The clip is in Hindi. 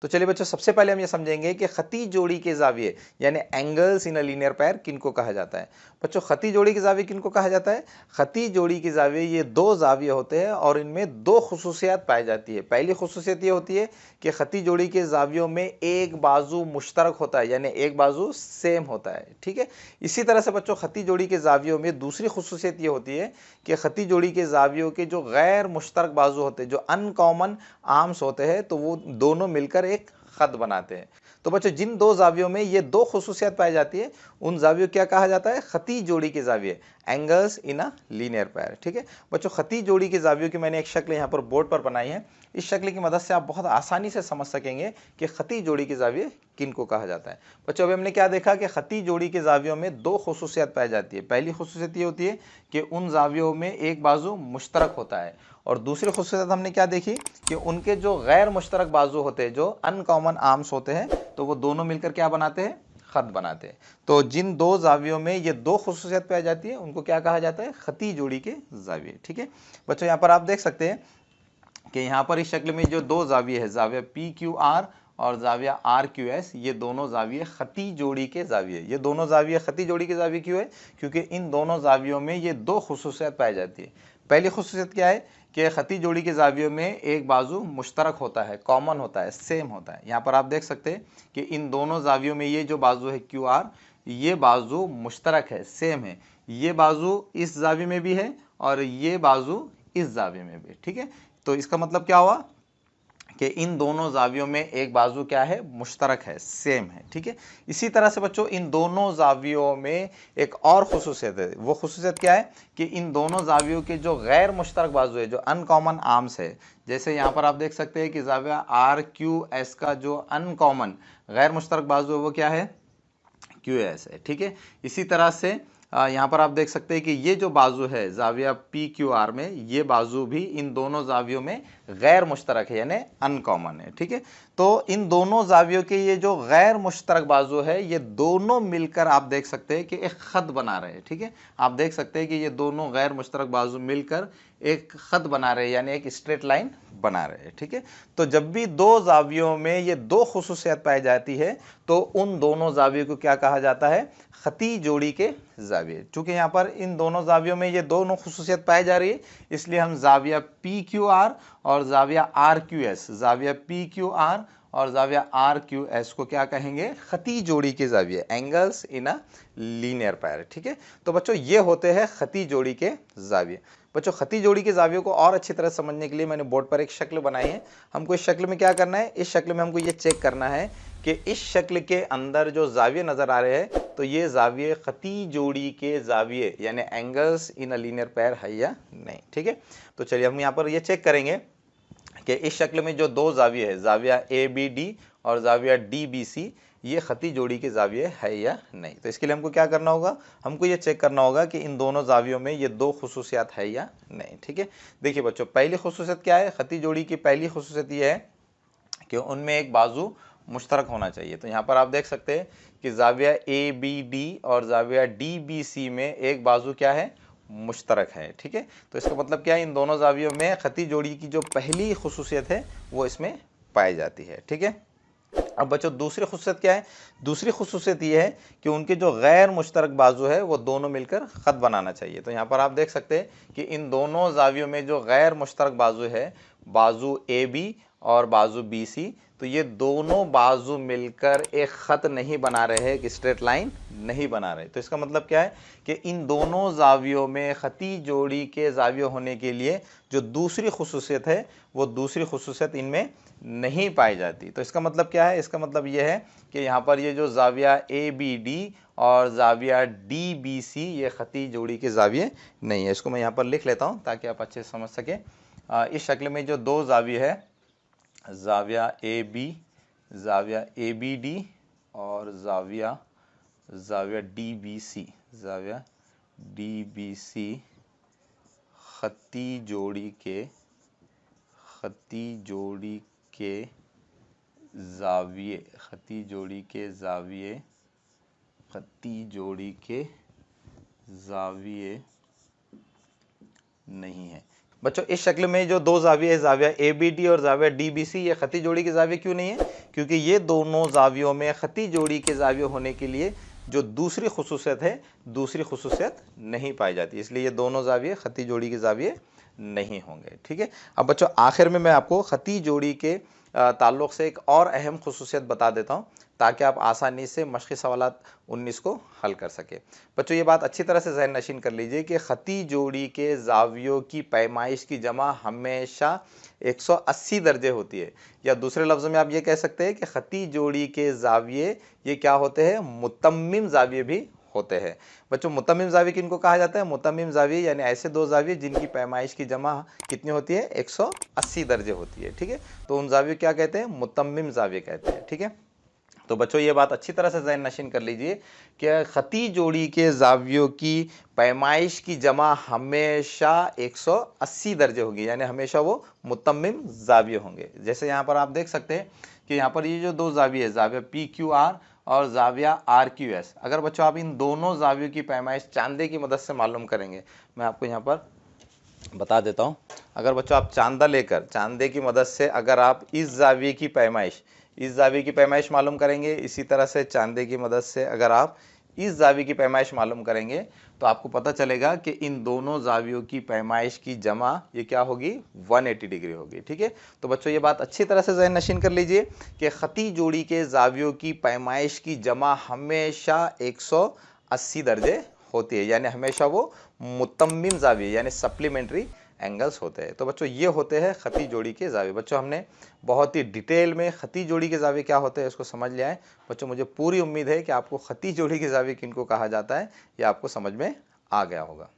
तो चलिए बच्चों, सबसे पहले हम ये समझेंगे कि खती जोड़ी के जाविये यानी angles in a linear pair किनको कहा जाता है। बच्चों, खती जोड़ी के जाविये किनको कहा जाता है? खती जोड़ी के जाविये ये दो जाविये होते हैं और इनमें दो खुसूसियात पाई जाती है। पहली खुसूसियत ये होती है कि खती जोड़ी के जावियों में एक बाजू मुश्तरक होता है, यानी एक बाजू सेम होता है। ठीक है। इसी तरह से बच्चों, खती जोड़ी के जावियों में दूसरी खुसूसियत ये होती है कि खती जोड़ी के जावियों के जो गैर मुश्तरक बाजू होते हैं, जो अनकॉमन आर्म्स होते हैं, तो वो दोनों मिलकर एक खत बनाते हैं। तो बच्चों, जिन दो जावियों में ये दो खुसूसियत पाई जाती है, उन जावियों क्या कहा जाता है? खती जोड़ी के जाविये, angles in a linear pair. ठीक है बच्चों, खती जोड़ी के जावियों की मैंने एक शक्ल यहाँ पर बोर्ड पर बनाई है। इस शक्ल की मदद से आप बहुत आसानी से समझ सकेंगे कि खती जोड़ी के जाविये किनको कहा जाता है। बच्चों, अभी हमने क्या देखा कि खती जोड़ी के जावियों में दो खुसूसियत पाई जाती है। पहली खुसूसियत ये होती है कि उन जावियों में एक बाजू मुश्तरक होता है, और दूसरी खुसूसियत हमने क्या देखी कि उनके जो गैर मुश्तरक बाजू होते हैं, जो अनकॉमन आर्म्स होते हैं, तो वो दोनों मिलकर क्या बनाते हैं? खत बनाते हैं। तो जिन दो जावियों में ये दो खुसूसियत पाई जाती है, उनको क्या कहा जाता है? खती जोड़ी के जाविये। ठीक है बच्चों, यहाँ पर आप देख सकते हैं कि यहाँ पर इस शक्ल में जो दो जाविये है, जाविया पी क्यू आर और जाविया आर क्यू एस, ये दोनों जाविये खती जोड़ी के जाविये। ये दोनों जाविये खती जोड़ी के जाविये क्यों है? क्योंकि इन दोनों जावियों में ये दो खुसूसियत पाई जाती है। पहली खुसूसियत क्या है कि खती जोड़ी के जावियों में एक बाजू मुश्तरक होता है, कॉमन होता है, सेम होता है। यहाँ पर आप देख सकते हैं कि इन दोनों जावियों में ये जो बाजू है क्यू आर, ये बाजू मुश्तरक है, सेम है। ये बाजू इस जाविये में भी है और ये बाजू इस जाविये में भी। ठीक है, तो इसका मतलब क्या हुआ कि इन दोनों जावियों में एक बाजू क्या है? मुश्तरक है, सेम है। ठीक है, इसी तरह से बच्चों, इन दोनों जावियों में एक और खुसूसियत है। वो खुसूसियत क्या है कि इन दोनों जावियों के जो गैर मुश्तरक बाजू है, जो अनकॉमन आर्म्स है, जैसे यहाँ पर आप देख सकते हैं कि जाविया आर क्यू एस का जो अनकॉमन गैर मुश्तरक बाजू है, वो क्या है? क्यू एस है। ठीक है, इसी तरह से यहाँ पर आप देख सकते हैं कि ये जो बाजू है जाविया पी क्यू आर में, ये बाजू भी इन दोनों जावियों में गैर मुश्तरक है, यानी अनकॉमन है। ठीक है, तो इन दोनों जावियों के ये जो गैर मुश्तरक बाजू है, ये दोनों मिलकर आप देख सकते हैं कि एक खत बना रहे हैं। ठीक है, आप देख सकते हैं कि ये दोनों गैर मुश्तरक बाजू मिलकर एक खत बना रहे हैं, यानी एक स्ट्रेट लाइन बना रहे हैं। ठीक है, तो जब भी दो जावियों में ये दो खुसूसियत पाई जाती है, तो उन दोनों जावियों को क्या कहा जाता है? खती जोड़ी के जाविये। चूंकि यहाँ पर इन दोनों जावियों में ये दोनों खुसूसियत पाई जा रही है, इसलिए हम जाविया पी क्यू आर और जाविया आर क्यू एस, जाविया पी क्यू आर और जाविया आर क्यू एस को क्या कहेंगे? खती जोड़ी के जाविये, angles in a linear pair. ठीक है, तो बच्चों, ये होते हैं खती जोड़ी के जाविये। बच्चों, खती जोड़ी के जावियों को और अच्छी तरह समझने के लिए मैंने बोर्ड पर एक शक्ल बनाई है। हमको इस शक्ल में क्या करना है? इस शक्ल में हमको ये चेक करना है कि इस शक्ल के अंदर जो जाविये नजर आ रहे हैं, तो ये जाविये खती जोड़ी के जाविये यानी angles in a linear pair है या नहीं। ठीक है, तो चलिए हम यहाँ पर ये चेक करेंगे कि इस शक्ल में जो दो जाविये है, जाविया ए बी डी और जाविया डी बी सी, ये खती जोड़ी के जाविये है या नहीं। तो इसके लिए हमको क्या करना होगा? हमको ये चेक करना होगा कि इन दोनों जावियों में ये दो खुसूसियत है या नहीं। ठीक है, देखिए बच्चों, पहली खुसूसियत क्या है? खती जोड़ी की पहली खुसूसियत ये है कि उनमें एक बाजू मुश्तरक होना चाहिए। तो यहाँ पर आप देख सकते हैं कि जाविया ए बी डी और जाविया डी बी सी में एक बाजू क्या है? मुश्तरक है। ठीक है, तो इसका मतलब क्या है? इन दोनों जावियों में खती जोड़ी की जो पहली खुसूसियत है, वो इसमें पाई जाती है। ठीक है, अब बच्चों, दूसरी खुसूसियत क्या है? दूसरी खुसूसियत ये है कि उनके जो गैर मुश्तरक बाजू है, वो दोनों मिलकर खत बनाना चाहिए। तो यहाँ पर आप देख सकते हैं कि इन दोनों जावियों में जो गैर मुश्तरक बाजू है, बाजू ए बी और बाजू बी सी, तो ये दोनों बाजू मिलकर एक खत नहीं बना रहे, एक स्ट्रेट लाइन नहीं बना रहे। तो इसका मतलब क्या है कि इन दोनों जावियों में खती जोड़ी के जाविये होने के लिए जो दूसरी खुसूसियत है, वो दूसरी खुसूसियत इनमें नहीं पाई जाती। तो इसका मतलब क्या है? इसका मतलब ये है कि यहाँ पर ये जो जाविया ए बी डी और जाविया डी बी सी, ये खती जोड़ी के जाविये नहीं है। इसको मैं यहाँ पर लिख लेता हूँ ताकि आप अच्छे से समझ सकें। इस शक्ल में जो दो जाविये है, जाविया ए बी डी और जाविया डी बी सी, जाविया डी बी सी खती जोड़ी के जाविये, खती जोड़ी के जाविये नहीं है। बच्चों इस शक्ल में जो दो जाविये है, जाविया ABD और जाविया DBC, ये खती जोड़ी के जाविये क्यों नहीं है? क्योंकि ये दोनों जावियों में खती जोड़ी के जाविये होने के लिए जो दूसरी खुसूसियत है, दूसरी खुसूसियत नहीं पाई जाती, इसलिए ये दोनों जाविये खती जोड़ी के जाविये नहीं होंगे। ठीक है। अब बच्चों आखिर में मैं आपको खती जोड़ी के ताल्लुक से एक और अहम खुसूसियत बता देता हूँ, ताकि आप आसानी से मश्क़ी सवालात 19 को हल कर सके। बच्चों ये बात अच्छी तरह से ज़हन नशीन कर लीजिए कि खती जोड़ी के जावियों की पैमाइश की जमा हमेशा 180 दर्जे होती है, या दूसरे लफ्ज़ों में आप ये कह सकते हैं कि खती जोड़ी के जाविये ये क्या होते हैं? मुतम्मिम जाविये भी होते हैं। बच्चों मुतम्मिम जाविये किनको कहा जाता है? मुतम्मिम जाविये यानी ऐसे दो जाविये जिनकी पैमाइश की जमा कितनी होती है? 180 दर्जे होती है। ठीक है, तो उन जाविये क्या कहते हैं? मुतम्मिम जाविये कहते हैं। ठीक है, तो बच्चों ये बात अच्छी तरह से ज़हन नशीन कर लीजिए कि खती जोड़ी के जावियों की पैमाइश की जमा हमेशा 180 दर्जे होगी, यानी हमेशा वो मुतम्मिम जाविये होंगे। जैसे यहाँ पर आप देख सकते हैं कि यहाँ पर ये जो दो जाविये है, जाविया PQR और जाविया RQS, अगर बच्चों आप इन दोनों जावियों की पैमाइश चांदे की मदद से मालूम करेंगे, मैं आपको यहाँ पर बता देता हूँ। अगर बच्चों आप चांदा लेकर चांदे की मदद से अगर आप इस जाविये की पैमाइश मालूम करेंगे, इसी तरह से चांदे की मदद से अगर आप इस जाविये की पैमाइश मालूम करेंगे, तो आपको पता चलेगा कि इन दोनों जावियों की पैमाइश की जमा ये क्या होगी? 180 डिग्री होगी। ठीक है, तो बच्चों ये बात अच्छी तरह से ज़हन नशीन कर लीजिए कि खती जोड़ी के जावियों की पैमाइश की जमा हमेशा 180 दर्जे होती है, यानी हमेशा वो मुतम्मिम जाविये यानी सप्लीमेंट्री एंगल्स होते हैं। तो बच्चों ये होते हैं खती जोड़ी के जाविये। बच्चों हमने बहुत ही डिटेल में खती जोड़ी के जाविये क्या होते हैं इसको समझ लिया है। बच्चों मुझे पूरी उम्मीद है कि आपको खती जोड़ी के जाविये किनको कहा जाता है ये आपको समझ में आ गया होगा।